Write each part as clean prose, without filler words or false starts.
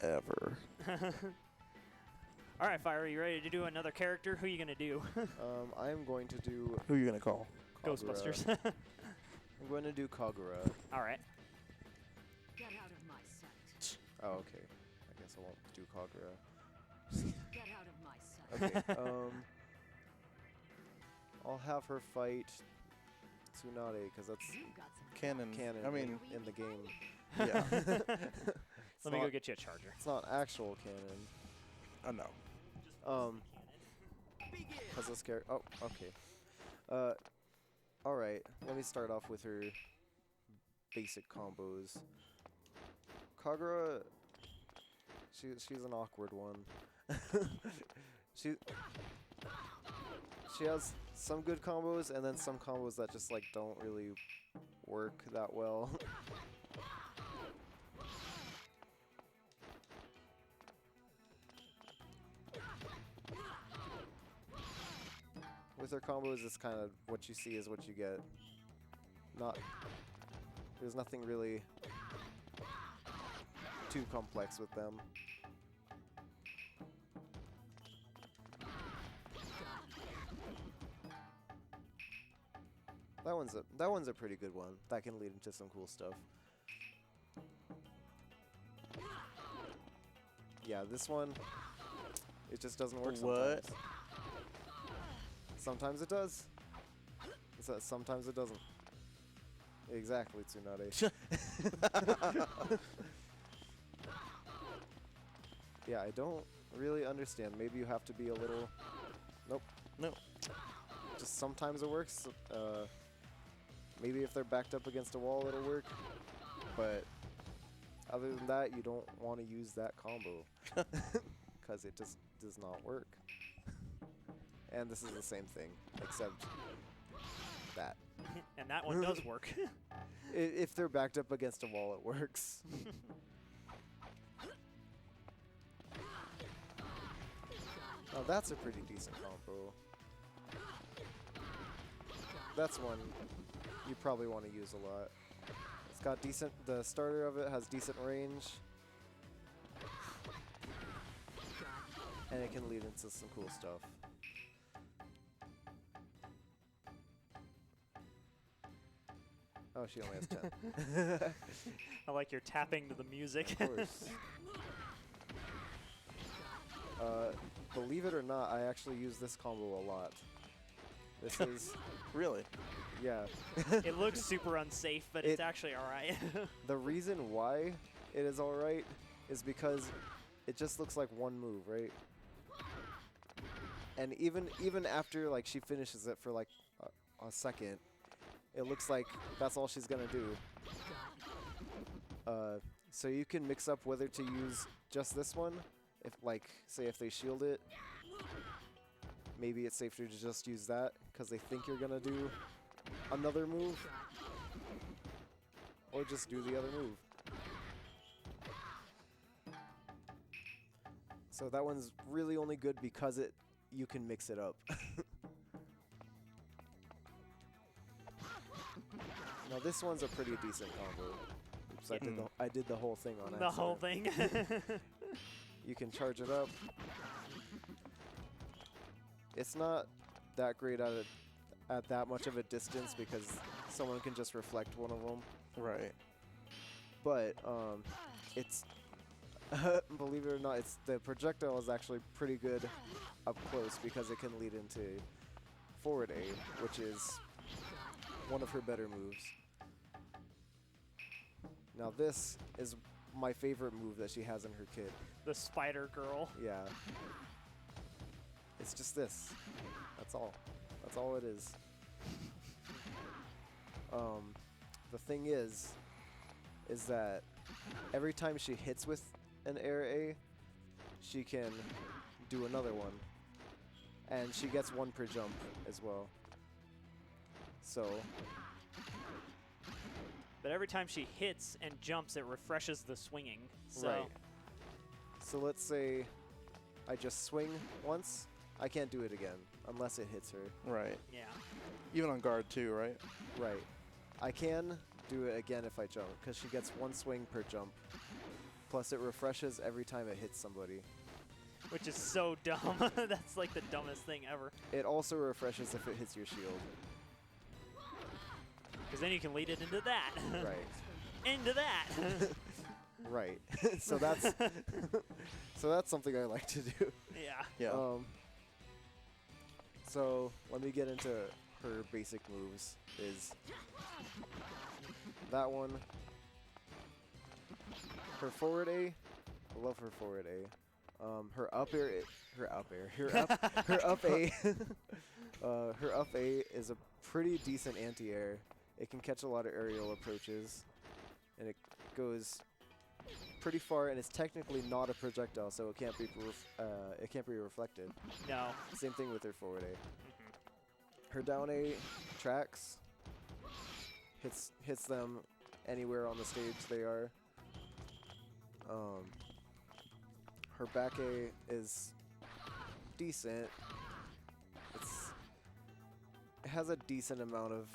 ever. All right, Fire, are you ready to do another character? Who are you going to do? I am going to do Who are you going to call? Kagura. Ghostbusters. I'm going to do Kagura. All right. Get out of my sight. Oh, okay. I guess I won't do Kagura. Get out of my sight. Okay, I'll have her fight Tsunade, because that's You got some Canon. canon I mean, in the game. yeah. It's Let me not- go get you a charger. It's not actual canon. I know. Because this character... Oh, okay. Alright, let me start off with her basic combos. Kagura... She's an awkward one. She has some good combos, and then some combos that just, like, don't really work that well. With her combos, it's kind of what you see is what you get. There's nothing really too complex with them. That one's a pretty good one. That can lead into some cool stuff. Yeah, this one, it just doesn't work sometimes. Sometimes it does. Sometimes it doesn't. Exactly, Tsunade. Yeah, I don't really understand. Maybe you have to be a little... Nope. No. Just sometimes it works. Maybe if they're backed up against a wall, it'll work. But other than that, you don't want to use that combo. Because it just does not work. And this is the same thing, except that. And that one does work. If they're backed up against a wall, it works. Oh, that's a pretty decent combo. That's one you probably want to use a lot. It's got decent... The starter of it has decent range. And it can lead into some cool stuff. Oh, she only has 10. I like your tapping to the music. Of course. Believe it or not, I actually use this combo a lot. This is... Really? Yeah. It looks super unsafe, but it's actually all right. The reason why it is alright is because it just looks like one move, right? And even after like she finishes it for like a second, it looks like that's all she's gonna do. So you can mix up whether to use just this one, if like say if they shield it, maybe it's safer to just use that because they think you're gonna do another move, or just do the other move. So that one's really only good because you can mix it up. Now this one's a pretty decent combo. Oops, I did the whole thing on accident. The whole thing. You can charge it up. It's not that great at that much of a distance because someone can just reflect one of them. Right. But it's believe it or not, the projectile is actually pretty good up close because it can lead into forward A, which is one of her better moves. Now this is my favorite move that she has in her kit. The Spider Girl. Yeah. It's just this. That's all. That's all it is. The thing is that every time she hits with an air A, she can do another one. And she gets one per jump as well. So... But every time she hits and jumps, it refreshes the swinging. So. Right. So let's say I just swing once. I can't do it again unless it hits her. Right. Yeah. Even on guard too, right? Right. I can do it again if I jump because she gets one swing per jump. Plus, it refreshes every time it hits somebody. Which is so dumb. That's like the dumbest thing ever. It also refreshes if it hits your shield. Because then you can lead it into that. Right. Into that. Right. So that's so that's something I like to do. Yeah. Yeah. So let me get into her basic moves. Is that one? Her forward A. I love her forward A. Her up air. Her up A. Her up A is a pretty decent anti-air. It can catch a lot of aerial approaches, and it goes pretty far, and it's technically not a projectile, so it can't be reflected. No. Same thing with her forward A. Mhm. Her down A tracks, hits them anywhere on the stage they are. Her back A is decent. It has a decent amount of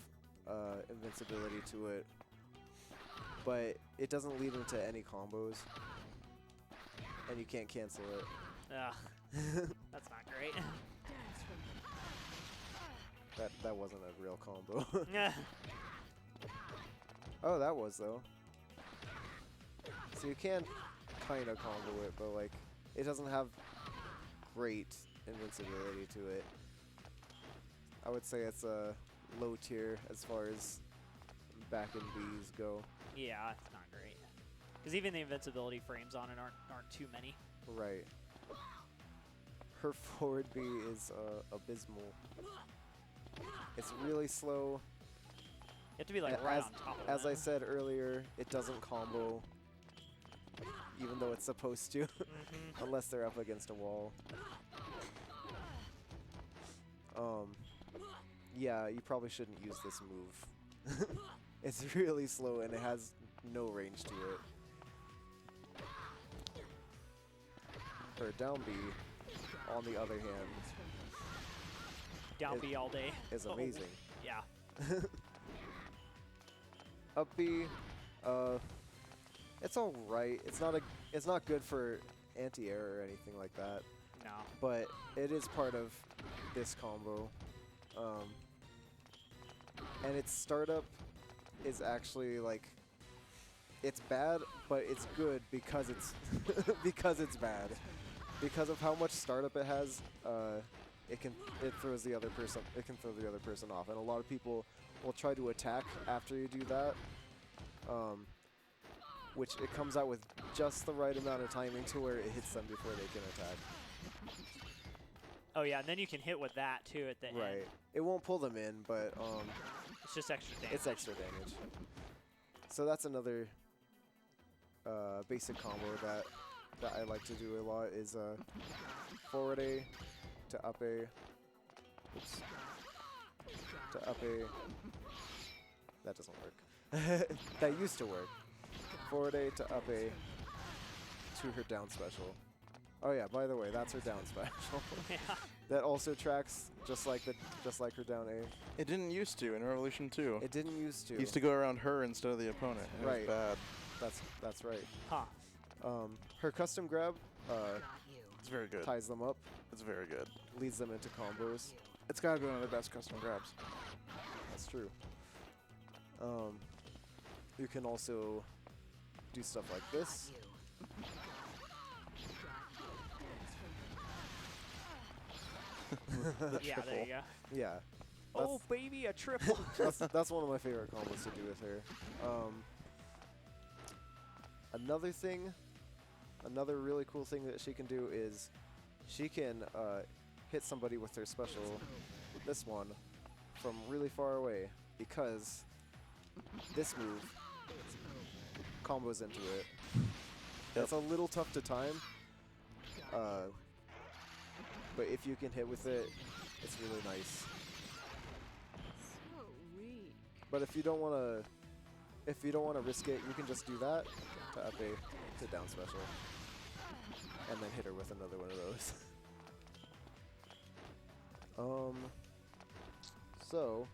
invincibility to it, but it doesn't lead into any combos, and you can't cancel it. Ugh. That's not great. That wasn't a real combo. Yeah. Oh, that was though. So you can kind of combo it, but like it doesn't have great invincibility to it. I would say it's a low tier as far as back and Bs go. Yeah, it's not great. Because even the invincibility frames on it aren't too many. Right. Her forward B is abysmal. It's really slow. You have to be like A- right as, on top of As it. I said earlier, it doesn't combo, even though it's supposed to, Mhm. unless they're up against a wall. Yeah, you probably shouldn't use this move. It's really slow and it has no range to it. Her down B, on the other hand, Down is- B all day. is Oh, amazing. Yeah. Up B, it's all right. It's not good for anti-air or anything like that, No. but it is part of this combo. And its startup is actually like, it's bad, but it's good because it's because it's bad. Because of how much startup it has, it throws the other person. It can throw the other person off, and a lot of people will try to attack after you do that. Which it comes out with just the right amount of timing to where it hits them before they can attack. Oh yeah, and then you can hit with that too at the end. Right. It won't pull them in, but It's just extra damage. it's extra damage. So that's another basic combo that I like to do a lot is forward A to up A. Oops. To up A. That doesn't work. That used to work. Forward A to up A to her down special. Oh yeah, by the way, that's her down special. Yeah. That also tracks just like her down A. It didn't used to in Revolution 2. It didn't used to. It used to go around her instead of the opponent. And Right. It was bad. That's right. Huh. Her custom grab Got you. It's very good. ties them up, It's very good. leads them into combos. It's got to be one of the best custom grabs. That's true. You can also do stuff like this. The Yeah, triple. there you go. Yeah. Oh baby, a triple. That's one of my favorite combos to do with her. Another really cool thing that she can do is she can hit somebody with her special, this one, from really far away, because this move combos into it. Yep. It's a little tough to time, but if you can hit with it, it's really nice. So weak. But if you don't want to risk it, you can just do that to up A to down special, and then hit her with another one of those. So,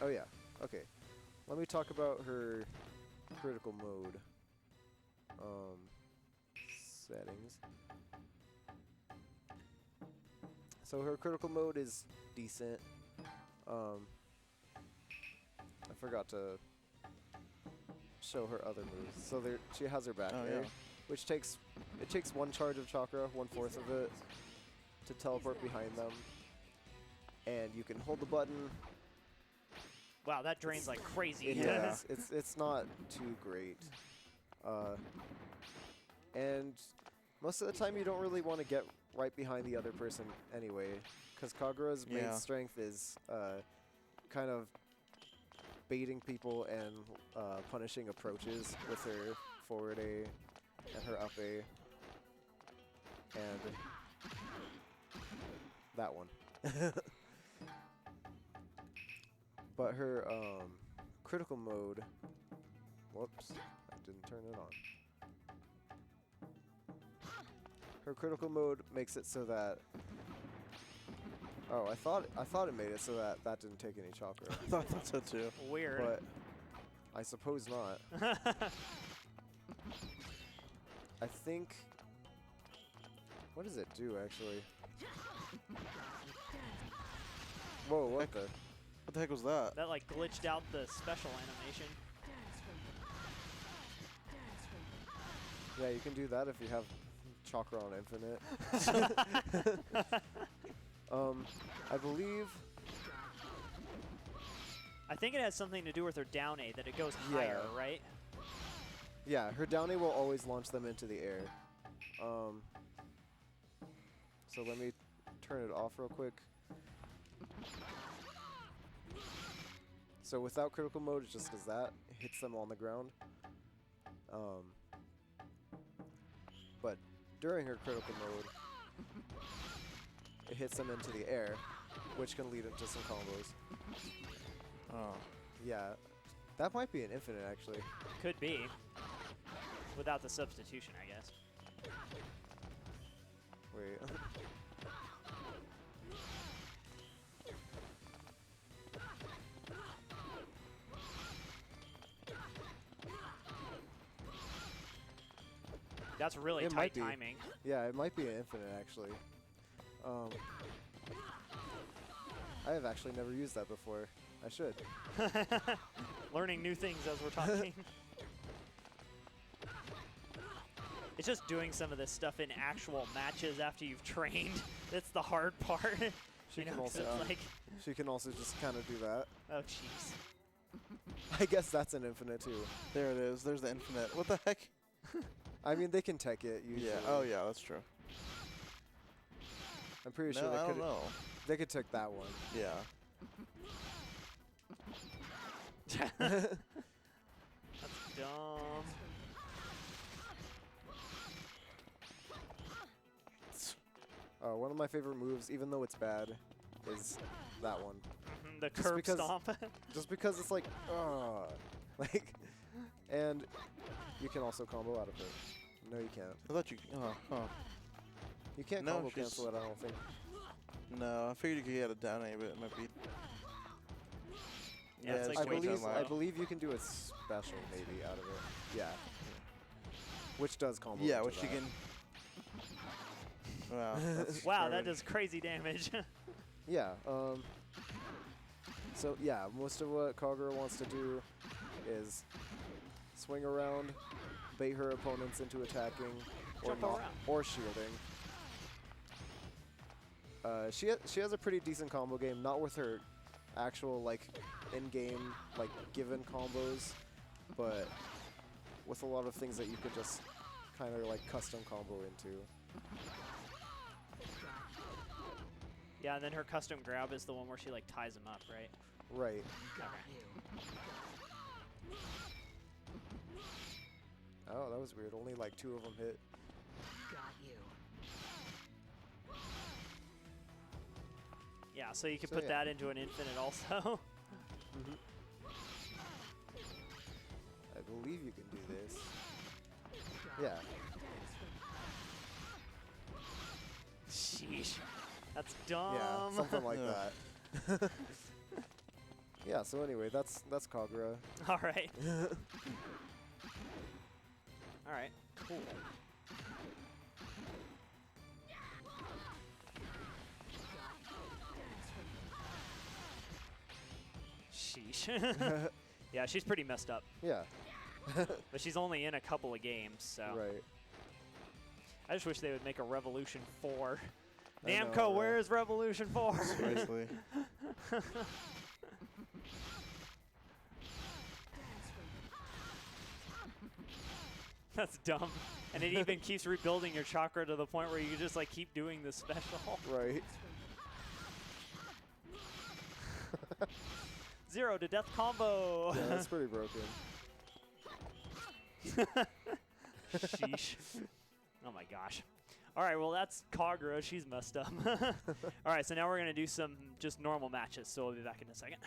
oh yeah, okay. Let me talk about her critical mode settings. So her critical mode is decent. I forgot to show her other moves. So there, she has her back air, yeah. which takes 1 charge of chakra, 1/4 of it, to teleport behind them. And you can hold the button. Wow, that drains like crazy. Yeah. It's not too great. And most of the time you don't really want to get right behind the other person anyway, because Kagura's main Yeah. strength is kind of baiting people and punishing approaches with her forward A and her up A. And that one. But her critical mode, whoops, I didn't turn it on. Her critical mode makes it so that, oh, I thought it made it so that that didn't take any chakra, I thought so too. Weird. but I suppose not. I think, what does it do actually? Whoa, what the? What the heck was that? That like glitched out the special animation. Yeah, you can do that if you have chakra on infinite. I believe, I think it has something to do with her down A, that it goes Yeah. higher, right? yeah, her down A will always launch them into the air. So let me turn it off real quick. So without critical mode, it just does that. It hits them on the ground. But during her critical mode, it hits them into the air, which can lead into some combos. Oh. Yeah, that might be an infinite actually. Could be. Without the substitution, I guess. Wait. That's really It tight might be. timing. Yeah, it might be an infinite actually. I have actually never used that before. I should. Learning new things as we're talking. It's just doing some of this stuff in actual matches after you've trained. That's the hard part. She You know, can 'cause also it's like, she can also just kind of do that. oh jeez. I guess that's an infinite too. There it is. There's the infinite. What the heck? I mean, they can tech it usually. Yeah. Oh yeah, that's true. I'm pretty No, sure I they don't could. know. They could tech that one. Yeah. That's dumb. One of my favorite moves, even though it's bad, is that one. Mhm, the Just curb because- stomp. Just because it's like, like, and you can also combo out of it. No, you can't. I thought you. Huh. You can't No, combo she's- cancel it. I don't think. No, I figured you could get a down A, but it might be. Yeah, it's it's like I way believe too I low. believe you can do a special maybe out of it. Yeah. Which does combo. Yeah, into which you that. can. Wow. That's Wow, that garbage. does crazy damage. Yeah. So yeah, most of what Kagura wants to do is swing around, bait her opponents into attacking, or Jump not, around. or shielding. She has a pretty decent combo game, not with her actual like in-game like given combos, but with a lot of things that you could just kind of like custom combo into. Yeah, and then her custom grab is the one where she like ties him up, right? Right. Okay. Oh, that was weird. Only like 2 of them hit. Got you. Yeah, so you can So put yeah. that into an infinite also. I believe you can do this. Yeah. Sheesh. That's dumb. Yeah, something like Yeah. that. Yeah, so anyway, that's Kagura. All right. right, cool. Sheesh. Yeah, she's pretty messed up. Yeah. But she's only in a couple of games, so. Right. I just wish they would make a Revolution 4. I know, Namco, right? where's Revolution 4? Seriously. That's dumb. And it even keeps rebuilding your chakra to the point where you can just like keep doing the special. Right. 0 to death combo. Yeah, that's pretty broken. Sheesh. Oh my gosh. All right, well that's Kagura. She's messed up. All right, so now we're gonna do some just normal matches. So we'll be back in a second.